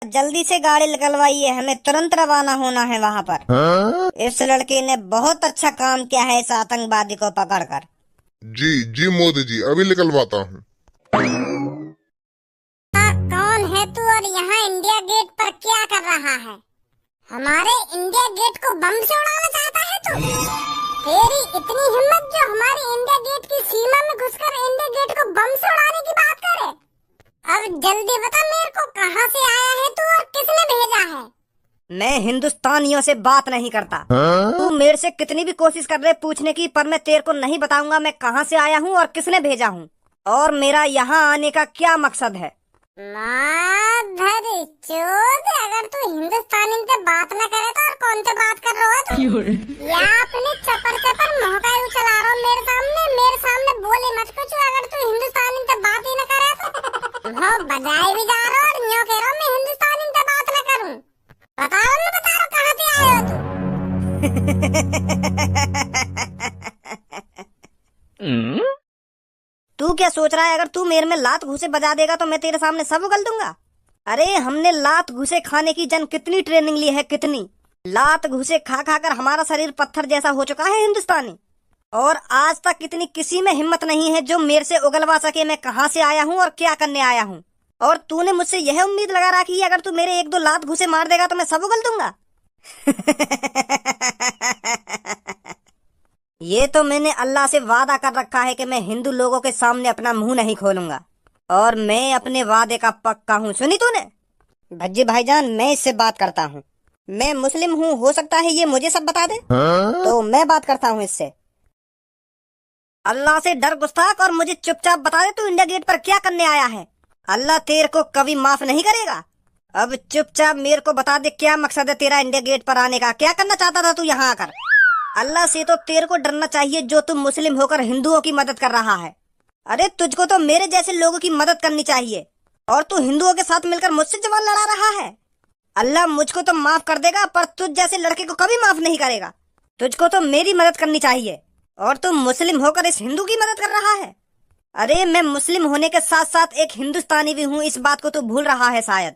जल्दी से गाड़ी निकलवाइए, हमें तुरंत रवाना होना है वहाँ पर। इस लड़के ने बहुत अच्छा काम किया है इस आतंकवादी को पकड़कर। जी जी मोदी जी, अभी निकलवाता हूँ। कौन है तू और यहाँ इंडिया गेट पर क्या कर रहा है? हमारे इंडिया गेट को बम से उड़ाना चाहता है तू? तेरी इतनी हिम्मत जो हमारे इंडिया गेट की सीमा में घुसकर इंडिया गेट को बम से उड़ाने की बात करे? अब जल्दी बता मेरे को, कहाँ से आया है तू और किसने भेजा है? मैं हिंदुस्तानियों से बात नहीं करता। तू मेरे से कितनी भी कोशिश कर रहे पूछने की, पर मैं तेरे को नहीं बताऊंगा मैं कहाँ से आया हूँ और किसने भेजा हूँ और मेरा यहाँ आने का क्या मकसद है। माधर चोद, अगर तू हिंदुस्तानी से बात न करे तो और कौन से बात कर रहा है तू? या अपने चपर चपर महकाई चला रहा हो मेरे सामने बोले मत कुछ। अगर तू हिंदुस्तानी से बात ही न करे तो बजाए भी जा रहा और न्यों कह रहा मैं हिंदुस्तानी से बात न करूं। बता रहा कहाँ से आए हो तू? तू क्या सोच रहा है अगर तू मेरे में लात घूसे बजा देगा तो मैं तेरे सामने सब उगल दूंगा? अरे हमने लात घूसे खाने की कितनी ट्रेनिंग ली है, कितनी लात घूसे खा खा कर हमारा शरीर पत्थर जैसा हो चुका है हिंदुस्तानी। और आज तक इतनी किसी में हिम्मत नहीं है जो मेरे से उगलवा सके मैं कहाँ से आया हूँ और क्या करने आया हूँ। और तूने मुझसे यह उम्मीद लगा रखी है अगर तू मेरे एक दो लात घूसे मार देगा तो मैं सब उगल दूंगा। ये तो मैंने अल्लाह से वादा कर रखा है कि मैं हिंदू लोगों के सामने अपना मुंह नहीं खोलूंगा और मैं अपने वादे का पक्का हूँ। सुनी तूने? भज्जी भाईजान, मैं इससे बात करता हूँ। मैं मुस्लिम हूँ, हो सकता है ये मुझे सब बता दे। तो मैं बात करता हूँ इससे। अल्लाह से डर गुस्ताख, और मुझे चुपचाप बता दे तू इंडिया गेट पर क्या करने आया है। अल्लाह तेरे को कभी माफ नहीं करेगा। अब चुपचाप मेरे को बता दे क्या मकसद है तेरा इंडिया गेट पर आने का, क्या करना चाहता था तू यहाँ आकर? अल्लाह से तो तेरे को डरना चाहिए जो तू मुस्लिम होकर हिंदुओं की मदद कर रहा है। अरे तुझको तो मेरे जैसे लोगों की मदद करनी चाहिए और तू हिंदुओं के साथ मिलकर मुझसे जवान लड़ा रहा है। अल्लाह मुझको तो माफ कर देगा पर तुझ जैसे लड़के को कभी माफ नहीं करेगा। तुझको तो मेरी मदद करनी चाहिए और तू मुस्लिम होकर इस हिंदू की मदद कर रहा है। अरे मैं मुस्लिम होने के साथ साथ एक हिंदुस्तानी भी हूँ, इस बात को तू भूल रहा है शायद।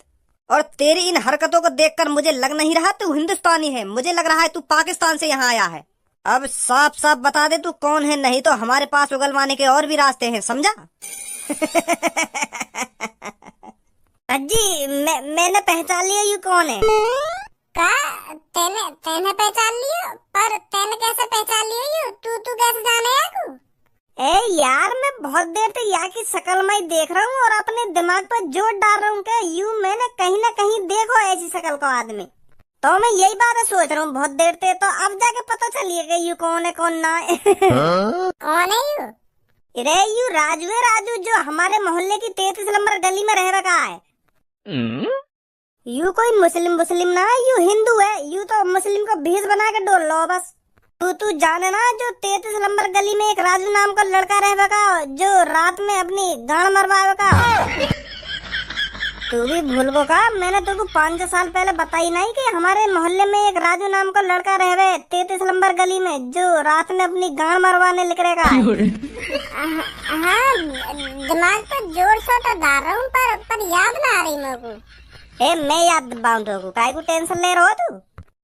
और तेरी इन हरकतों को देखकर मुझे लग नहीं रहा तू हिंदुस्तानी है, मुझे लग रहा है तू पाकिस्तान से यहाँ आया है। अब साफ साफ बता दे तू कौन है, नहीं तो हमारे पास उगलवाने के और भी रास्ते हैं, समझा? अजी मैंने पहचान लिया यू कौन है। का तेने पहचान लियो? पर तेने कैसे पहचान लियो यू? तू कैसे जाने याकू? ए यार, मैं बहुत देर से यहाँ की शक्ल मैं देख रहा हूँ और अपने दिमाग पर जोर डाल रहा हूँ कि यू मैंने कहीं ना कहीं देखो ऐसी शक्ल को आदमी। तो मैं यही बात सोच रहा हूँ बहुत देर से, तो अब जाके पता चलिए कि यू कौन है कौन ना है। कौन है यू? अरे यू राजू है, राजू जो हमारे मोहल्ले की 33 नंबर गली में रह रखा है। यू कोई मुस्लिम ना है, यू हिंदू है। यू तो मुस्लिम को भेष बना के डोल लो बस। तू जाने ना जो 33 नंबर गली में एक राजू नाम का लड़का रह का जो रात में अपनी गाड़ मरवाए का। तू भी भूल का, मैंने तुमको 5 साल पहले बताई नहीं कि हमारे मोहल्ले में एक राजू नाम का लड़का रहे 33 नंबर गली में जो रात में अपनी गाड़ मरवाने निकलेगा। हाँ, दिमाग पर जोर से तो डाल रहा हूँ पर याद ना आ रही मेरे को। मैं याद दिलाऊं तो काय को टेंशन ले रहा हो तू?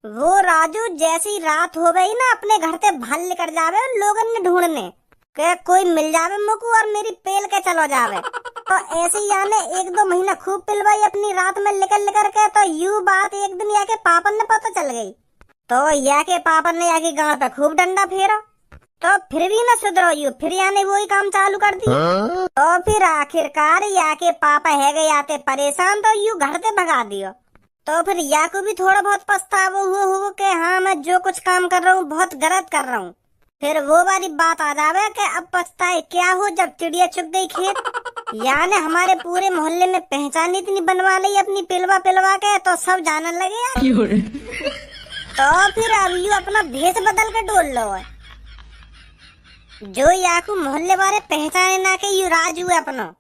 वो राजू जैसी रात हो गई ना अपने घर से भाल लेकर जावे और लोगन ने ढूंढने के कोई मिल जावे मुझको और मेरी पेल के चलो जावे। तो ऐसे ही याने 1-2 महीना खूब पिलवाई अपनी रात में लेकर के, तो यू बात एक दिन याके पापन ने पता चल गई। तो याके पापन ने याके गांव पे खूब डंडा फेरा, तो फिर भी ना सुधरो यू, फिर याने वही काम चालू कर दी। तो फिर आखिरकार याके पापा है गए आते परेशान, तो यू घर से भगा दियो। तो फिर या को भी थोड़ा बहुत पछतावा हो कि हाँ मैं जो कुछ काम कर रहा हूँ बहुत गलत कर रहा हूँ। फिर वो वाली बात आ जावे कि अब पछताए क्या हो जब चिड़िया चुग गई खेत। यानी हमारे पूरे मोहल्ले में पहचान इतनी बनवा ली अपनी पिलवा के, तो सब जानने लगे यार। तो फिर अब यू अपना भेष बदल के डोल लो है जो याकू मोहल्ले वाले पहचाने ना के यू राजू है अपना।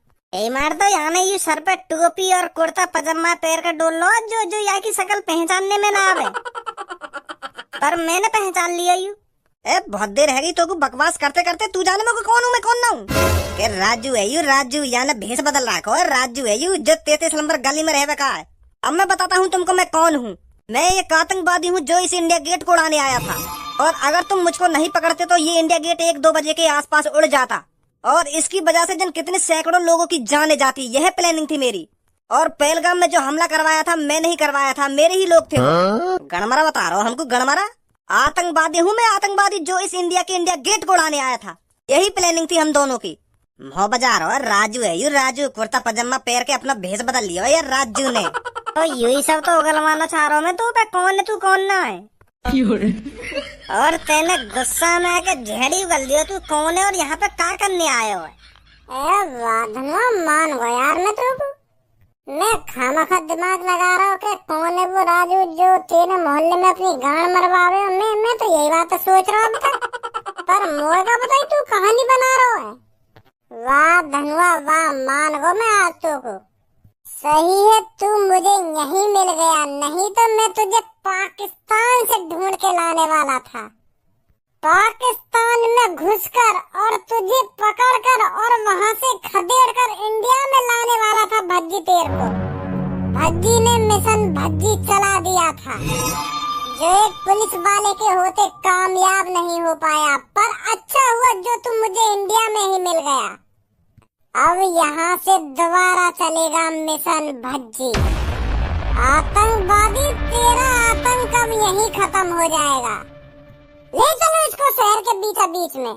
मार दो यानी यू सर पे टोपी और कुर्ता पजामा पैर का डोल लो जो यहाँ की शक्ल पहचानने में ना आवे। पर मैंने पहचान लिया यू। बहुत देर है गई तो बकवास करते करते, तू जाने में कौन हूँ मैं कौन ना हूँ। राजू है यू, राजू यानी भेष बदल रखो है। राजू है यू जो 33 नंबर गली में रह का है। अब मैं बताता हूँ तुमको मैं कौन हूँ। मैं एक आतंकवादी हूँ जो इस इंडिया गेट को उड़ाने आया था। और अगर तुम मुझको नहीं पकड़ते तो ये इंडिया गेट 1-2 बजे के आसपास उड़ जाता और इसकी वजह से जन कितने सैकड़ों लोगों की जाने जाती। यह प्लानिंग थी मेरी। और पहलगाम में जो हमला करवाया था मैं नहीं करवाया था, मेरे ही लोग थे। गणमरा बता रहा हो हमको, गणमरा। आतंकवादी हूँ मैं, आतंकवादी जो इस इंडिया गेट को उड़ाने आया था। यही प्लानिंग थी हम दोनों की। मोह बजा रहा राजू है यू, राजू कुर्ता पजामा पहन के अपना भेष बदल लिया यार राजू ने। तो यही सब तो उगलवाना चाह रहा हूँ मैं। तू पे कौन है, तू कौन ना है? और तेने गुस्सा में आके झेड़ी उगल दिया। तू कौन है और यहाँ पे क्या करने आए हो? मान गो यार मैं तुमको। मैं खामखा दिमाग लगा रहा हूँ कि कौन है वो राजू जो तेरे मोहल्ले में अपनी गांड मरवावे। मैं तो यही बात सोच रहा हूँ पर मोर का बताई तू कहानी बना रहा है। वाह धनवा वाह, मान गो मैं आज तो को। सही है, तू मुझे यहीं मिल गया, नहीं तो मैं तुझे पाकिस्तान से ढूंढ के लाने वाला था। पाकिस्तान में घुसकर और तुझे पकड़कर और वहां से खदेड़कर इंडिया में लाने वाला था भज्जी तेर को। भज्जी ने मिशन भज्जी चला दिया था जो एक पुलिस वाले के होते कामयाब नहीं हो पाया। पर अच्छा हुआ जो तू मुझे इंडिया में ही मिल गया। अब यहाँ से दोबारा चलेगा मिशन भज्जी। आतंकवादी तेरा आतंक अब यहीं खत्म हो जाएगा। ले चलो इसको शहर के बीच में।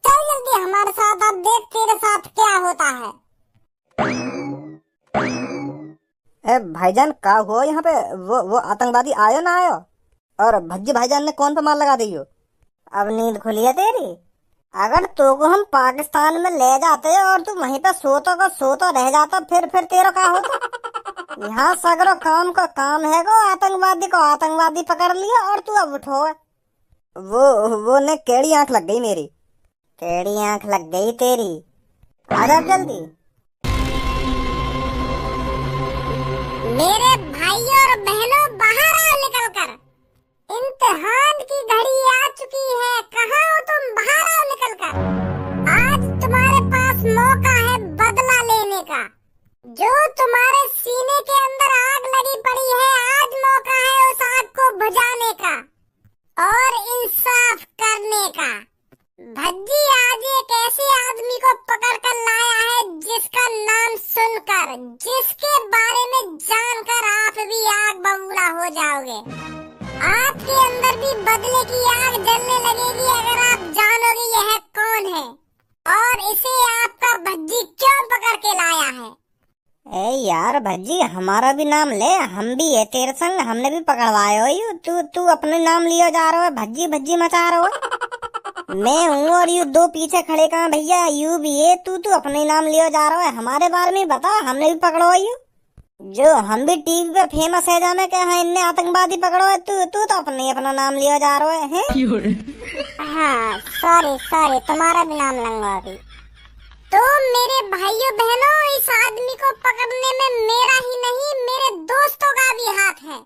चल जल्दी हमारे साथ, अब देख तेरे साथ क्या होता है। भाईजान का हुआ यहाँ पे? वो आतंकवादी आयो ना आयो? और भज्जी भाईजान ने कौन पे मार लगा दी हो? अब नींद खुली है तेरी? अगर तो को हम पाकिस्तान में ले जाते और तू वहीं पे सोतो रह जाता फिर तेरा क्या होता? यहाँ सगरो काम का काम है को आतंकवादी पकड़ लिया और तू अब उठो। वो ने केड़ी आंख लग गई मेरी। केड़ी आंख लग गई तेरी? आजा जल्दी। मेरे भाइयों और बहनों बाहर आओ निकल कर। इम्तिहान की घड़ी आ चुकी है, कहाँ हो तुम? बाहर आओ निकल कर। आज तुम्हारे पास मौका है बदला लेने का। जो तुम्हारे सीने के अंदर आग लगी पड़ी है, आज मौका है उस आग को बुझाने का और इंसाफ करने का। भज्जी आज एक ऐसे आदमी को पकड़ कर लाया है जिसका नाम सुनकर, जिसके बारे में जानकर आप भी आग बबूला हो जाओगे। आपके अंदर भी बदले की आग जलने लगेगी अगर आप जानोगे यह कौन है और इसे आपका भज्जी क्यों पकड़ के लाया है। ए यार भज्जी हमारा भी नाम ले, हम भी है तेरे संग, हमने भी पकड़वाए हो। यू तू अपने नाम लिया जा रहा है, भज्जी मचा रहा हो। मैं हूँ और यू दो पीछे खड़े कहाँ भैया? यू भी है, तू अपने नाम लिया जा रहा है। हमारे बारे में बता, हमने भी पकड़ो यू। जो हम भी टीवी पे फेमस है जाने के हाँ इनने आतंकवादी पकड़ो है, तू तो अपना नाम लिया जा रहा है। हाँ सॉरी तुम्हारा भी नाम लूंगा अभी। तो मेरे भाइयों बहनों, इस आदमी को पकड़ने में मेरा ही नहीं मेरे दोस्तों का भी हाथ है।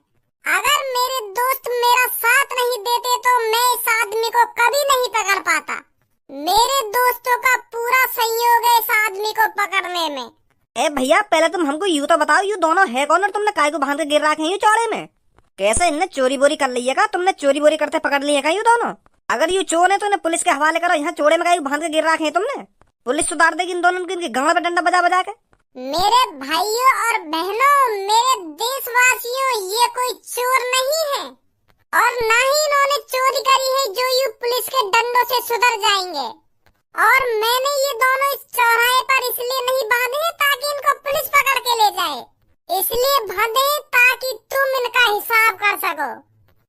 अगर मेरे दोस्त मेरा साथ नहीं देते तो मैं इस आदमी को कभी नहीं पकड़ पाता। मेरे दोस्तों का पूरा सहयोग है इस आदमी को पकड़ने में। ए भैया पहले तुम हमको यूं तो बताओ, यू दोनों है कौन और तुमने काय को बांध के गिर रखे हैं यू चौड़े में? कैसे इनने चोरी बोरी कर ली है का? तुमने चोरी बोरी करते पकड़ लिए का यू दोनों? अगर यू चोर है तो इन्हें पुलिस के हवाले करो। यहाँ चोड़े में काय बांध के गिर रखे हैं तुमने? पुलिस सुधार देगी इन दोनों की गांव पे डंडा बजा के। मेरे भाइयों और बहनों, मेरे देशवासियों, ये कोई चोर नहीं है और ना ही इन्होंने चोरी करी है जो यू पुलिस के डंडों से सुधर जाएंगे। और मैंने ये दोनों इस चौराहे पर इसलिए नहीं बांधे ताकि इनको पुलिस पकड़ के ले जाए, इसलिए बांधे ताकि तुम इनका हिसाब कर सको।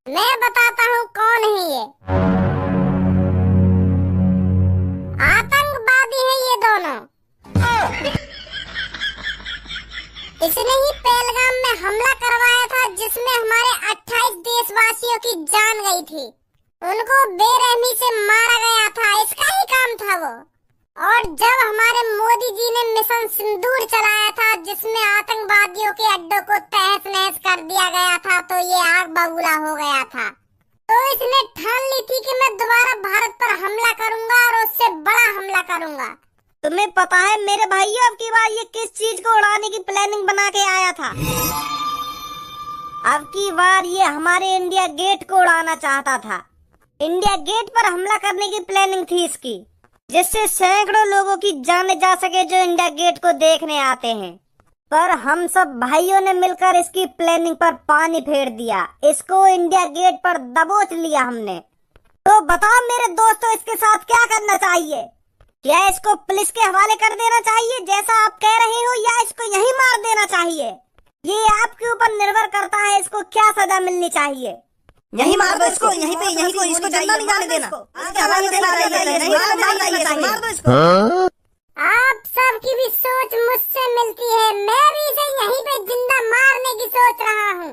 मैं बताता हूँ कौन है ये। आतंकवादी है ये दोनों। इसने ही पहलगाम में हमला करवाया था जिसमें हमारे 28 देशवासियों की जान गई थी। उनको बेरहमी से मारा गया था, इसका ही काम था वो। और जब हमारे मोदी जी ने मिशन सिंदूर चलाया था जिसमें आतंकवादियों के अड्डों को तहस नहस कर दिया गया था तो ये आग बबूला हो गया था। तो इसने ठान ली थी कि मैं दोबारा भारत पर हमला करूंगा और उससे बड़ा हमला करूंगा। तुम्हें पता है मेरे भाइयों, अब की बार ये किस चीज को उड़ाने की प्लानिंग बना के आया था? अब की बार ये हमारे इंडिया गेट को उड़ाना चाहता था। इंडिया गेट पर हमला करने की प्लानिंग थी इसकी, जिससे सैकड़ों लोगों की जाने जा सके जो इंडिया गेट को देखने आते हैं। पर हम सब भाइयों ने मिलकर इसकी प्लानिंग पर पानी फेर दिया। इसको इंडिया गेट पर दबोच लिया हमने। तो बताओ मेरे दोस्तों, इसके साथ क्या करना चाहिए? क्या इसको पुलिस के हवाले कर देना चाहिए जैसा आप कह रहे हो, या इसको यहीं मार देना चाहिए? ये आपके ऊपर निर्भर करता है इसको क्या सजा मिलनी चाहिए। यही मार दो इसको, यहीं पे, यहीं को, इसको जिंदा नहीं जाने देना। मार दो इसको। आप सबकी भी सोच मुझसे मिलती है। मैं भी इसे यहीं पे जिंदा मारने की सोच रहा हूँ।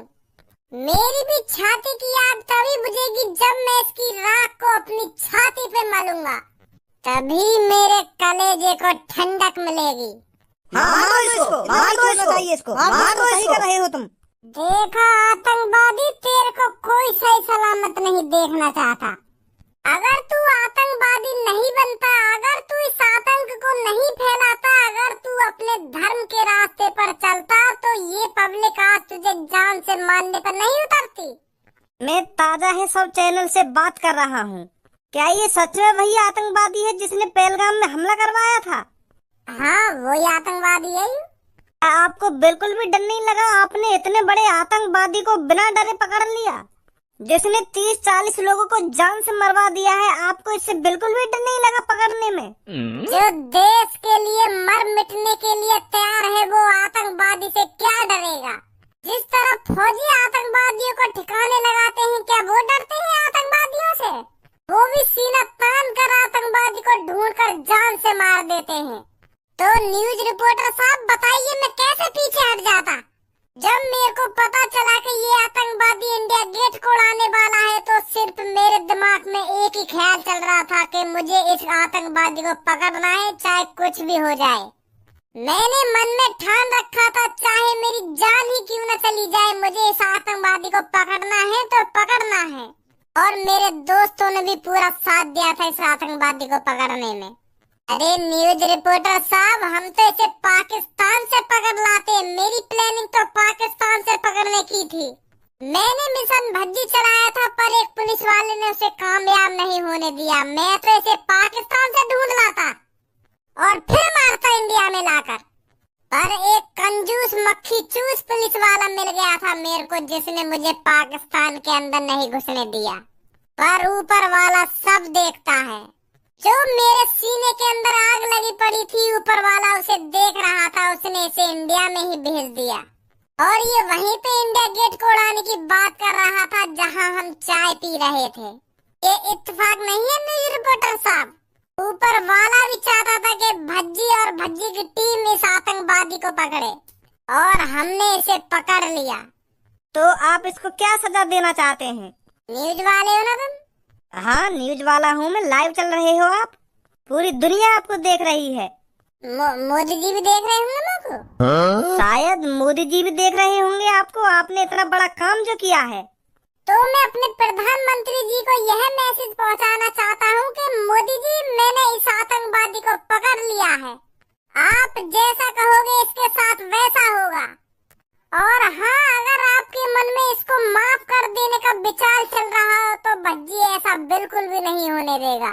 मेरी भी छाती की आग तभी बुझेगी जब मैं इसकी राख को अपनी छाती पे मलूंगा, तभी मेरे कलेजे को ठंडक मिलेगी। मार दो इसको, मार दो इसको, मार दो। सही कर रहे हो तुम। देखा आतंकवादी, तेरे को कोई सही सलामत नहीं देखना चाहता। अगर तू आतंकवादी नहीं बनता, अगर तू इस आतंक को नहीं फैलाता, अगर तू अपने धर्म के रास्ते पर चलता, तो ये पब्लिक आज तुझे जान से मारने पर नहीं उतरती। मैं ताजा है सब चैनल से बात कर रहा हूँ। क्या ये सच में वही आतंकवादी है जिसने पहलगाम में हमला करवाया था? हाँ, वही आतंकवादी है। आपको बिल्कुल भी डर नहीं लगा? आपने इतने बड़े आतंकवादी को बिना डरे पकड़ लिया, जिसने 30-40 लोगों को जान से मरवा दिया है। आपको इससे बिल्कुल भी डर नहीं लगा पकड़ने में? जो देश के लिए मर मिटने के लिए तैयार है, वो आतंकवादी से क्या डरेगा? जिस तरह फौजी आतंकवादियों को ठिकाने लगाते हैं, क्या वो डरते हैं आतंकवादियों से? वो भी सीना तान कर आतंकवादी को ढूंढकर जान से मार देते हैं। तो न्यूज रिपोर्टर साहब बताइए, मैं कैसे पीछे हट जाता? जब मेरे को पता चला कि ये आतंकवादी इंडिया गेट को उड़ाने वाला है, तो सिर्फ मेरे दिमाग में एक ही ख्याल चल रहा था कि मुझे इस आतंकवादी को पकड़ना है, चाहे कुछ भी हो जाए। मैंने मन में ठान रखा था, चाहे मेरी जान ही क्यों न चली जाए, मुझे इस आतंकवादी को पकड़ना है तो पकड़ना है। और मेरे दोस्तों ने भी पूरा साथ दिया था इस आतंकवादी को पकड़ने में। अरे न्यूज रिपोर्टर साहब, हम तो इसे पाकिस्तान से पकड़ लाते। मेरी प्लानिंग तो पाकिस्तान से पकड़ने की थी। मैंने मिशन भज्जी चलाया था, पर एक पुलिस वाले ने उसे कामयाब नहीं होने दिया। मैं तो इसे पाकिस्तान से ढूंढ लाता और फिर मारता इंडिया में लाकर। पर एक कंजूस मक्खी चूस पुलिस वाला मिल गया था मेरे को, जिसने मुझे पाकिस्तान के अंदर नहीं घुसने दिया। पर ऊपर वाला सब देखता है। जो मेरे सीने के अंदर आग लगी पड़ी थी, ऊपर वाला उसे देख रहा था, उसने इसे इंडिया में ही भेज दिया। और ये वहीं पे इंडिया गेट को उड़ाने की बात कर रहा था जहां हम चाय पी रहे थे। ये इत्तेफाक नहीं है न्यूज रिपोर्टर साहब? ऊपर वाला भी चाहता था कि भज्जी और भज्जी की टीम इस आतंकवादी को पकड़े, और हमने इसे पकड़ लिया। तो आप इसको क्या सजा देना चाहते हैं? न्यूज वाले हो ना तुम? हाँ, न्यूज वाला हूँ मैं। लाइव चल रहे हो आप, पूरी दुनिया आपको देख रही है। मोदी जी भी देख रहे होंगे मुझको। शायद मोदी जी भी देख रहे होंगे आपको। आपने इतना बड़ा काम जो किया है। तो मैं अपने प्रधानमंत्री जी को यह मैसेज पहुंचाना चाहता हूं कि मोदी जी, मैंने इस आतंकवादी को पकड़ लिया है। आप जैसा कहोगे इसके साथ वैसा होगा। और हाँ, अगर आपके मन में इसको माफ कर देने का विचार चल रहा हो, तो भज्जी ऐसा बिल्कुल भी नहीं होने देगा।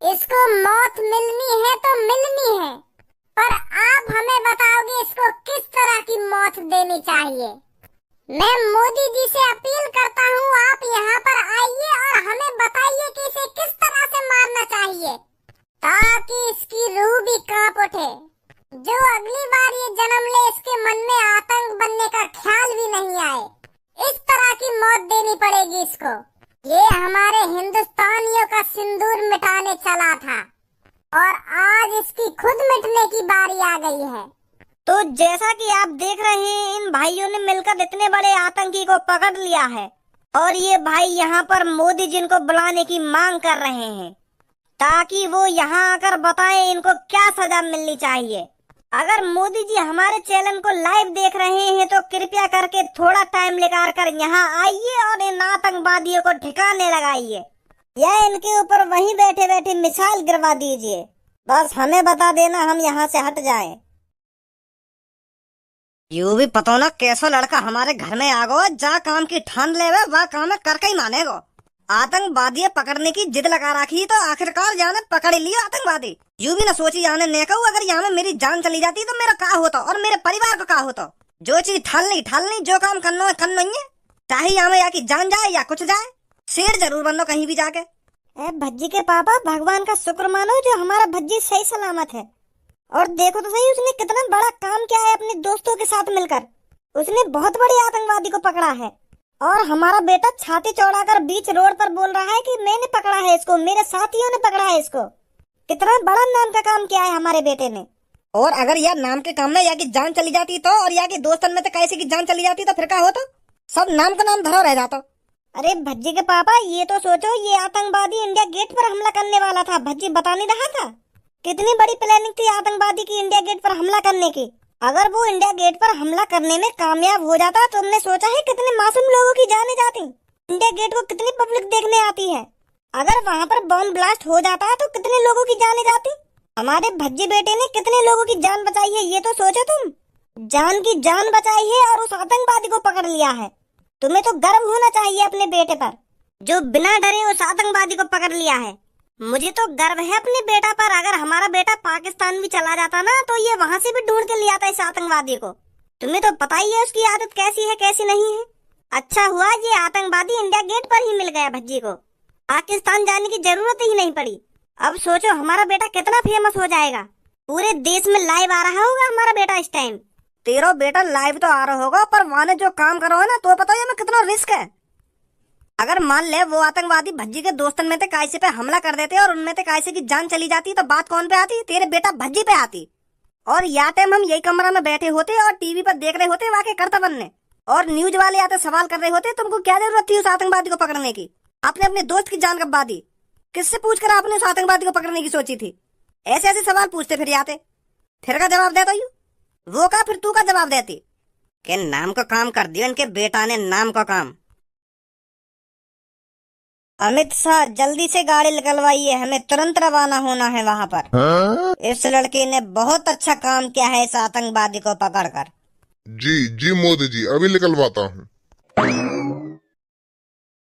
इसको मौत मिलनी है तो मिलनी है, पर आप हमें बताओगे इसको किस तरह की मौत देनी चाहिए। मैं मोदी जी से अपील करता हूँ, आप यहाँ पर आइए और हमें बताइए कि इसे किस तरह से मारना चाहिए, ताकि इसकी रूह भी कांप उठे। जो अगली बार ये जन्म ले, इसके मन में आतंक बनने का ख्याल भी नहीं आए। इस तरह की मौत देनी पड़ेगी इसको। ये हमारे हिंदुस्तानियों का सिंदूर मिटाने चला था, और आज इसकी खुद मिटने की बारी आ गई है। तो जैसा कि आप देख रहे हैं, इन भाइयों ने मिलकर इतने बड़े आतंकी को पकड़ लिया है, और ये भाई यहाँ पर मोदी जी को बुलाने की मांग कर रहे हैं, ताकि वो यहाँ आकर बताएं इनको क्या सजा मिलनी चाहिए। अगर मोदी जी हमारे चैनल को लाइव देख रहे हैं, तो कृपया करके थोड़ा टाइम निकाल कर यहाँ आइए और इन आतंकवादी आतंकवादियों को ठिकाने लगाइए या इनके ऊपर वहीं बैठे बैठे मिसाइल गिरवा दीजिए। बस हमें बता देना, हम यहाँ से हट जाएं। यूं भी पतो ना कैसो लड़का हमारे घर में आ गो, जा काम की ठान लेवे वह काम है करके ही मानेगो। आतंकवादी पकड़ने की जिद लगा रखी तो आखिरकार जाने पकड़ लियो आतंकवादी। यूं भी न सोची जाने ने कहूँ अगर यहाँ में मेरी जान चली जाती तो मेरा क्या होता और मेरे परिवार को क्या होता। जो चीज ठाल नहीं, जो काम करना है करना ही है, चाहे यहाँ में या की जान जाए या कुछ जाए, शेर जरूर बनो कहीं भी जाके। भज्जी के पापा, भगवान का शुक्र मानो जो हमारा भज्जी सही सलामत है। और देखो तो सही, उसने कितना बड़ा काम किया है अपने दोस्तों के साथ मिलकर। उसने बहुत बड़े आतंकवादी को पकड़ा है और हमारा बेटा छाती चौड़ाकर बीच रोड पर बोल रहा है कि मैंने पकड़ा है इसको, मेरे साथियों ने पकड़ा है इसको। कितना बड़ा नाम का काम किया है हमारे बेटे ने। और अगर यार नाम के काम में या की जान चली जाती तो, और या की दोस्तन में तो कैसे की जान चली जाती तो फिर क्या होता? सब नाम का नाम धरा रह जाता। अरे भज्जी के पापा, ये तो सोचो, ये आतंकवादी इंडिया गेट पर हमला करने वाला था। भज्जी बता नहीं रहा था कितनी बड़ी प्लानिंग थी आतंकवादी की इंडिया गेट पर हमला करने की। अगर वो इंडिया गेट पर हमला करने में कामयाब हो जाता तो हमने सोचा है कितने मासूम लोगों की जानें जाती। इंडिया गेट को कितनी पब्लिक देखने आती है। अगर वहाँ पर बॉम्ब ब्लास्ट हो जाता तो कितने लोगों की जानें जाती। हमारे भज्जी बेटे ने कितने लोगों की जान बचाई है, ये तो सोचो तुम। जान की जान बचाई है और उस आतंकवादी को पकड़ लिया है। तुम्हें तो गर्व होना चाहिए अपने बेटे पर, जो बिना डरे उस आतंकवादी को पकड़ लिया है। मुझे तो गर्व है अपने बेटा पर। अगर हमारा बेटा पाकिस्तान भी चला जाता ना तो ये वहाँ से भी ढूंढ के ले आता इस आतंकवादी को। तुम्हें तो पता ही है उसकी आदत कैसी है कैसी नहीं है। अच्छा हुआ ये आतंकवादी इंडिया गेट पर ही मिल गया भज्जी को, पाकिस्तान जाने की जरूरत ही नहीं पड़ी। अब सोचो हमारा बेटा कितना फेमस हो जाएगा, पूरे देश में लाइव आ रहा होगा हमारा बेटा इस टाइम। तेरा बेटा लाइव तो आ रहा होगा, पर वहाँ ने जो काम करो है ना तो पता है कितना रिस्क है। अगर मान ले वो आतंकवादी भज्जी के दोस्तन में कैसे पे हमला कर देते और उनमें कैसे की जान चली जाती तो बात कौन पे आती? तेरे बेटा भज्जी पे आती। और या टाइम हम यही कमरा में बैठे होते और टीवी पर देख रहे होते वाकई करता बनने, और न्यूज वाले आते सवाल कर रहे होते तुमको क्या जरूरत थी उस आतंकवादी को पकड़ने की? आपने अपने दोस्त की जान कब दी? किससे पूछकर आपने उस आतंकवादी को पकड़ने की सोची थी? ऐसे ऐसे सवाल पूछते फिर आते, फिर का जवाब देता यू वो का फिर तू का जवाब देती कि नाम का काम कर दिया इनके बेटा ने, नाम का काम। अमित शाह जल्दी से गाड़ी निकलवाइए, हमें तुरंत रवाना होना है वहाँ पर। इस लड़के ने बहुत अच्छा काम किया है इस आतंकवादी को पकड़कर। जी मोदी जी, अभी निकलवाता हूँ।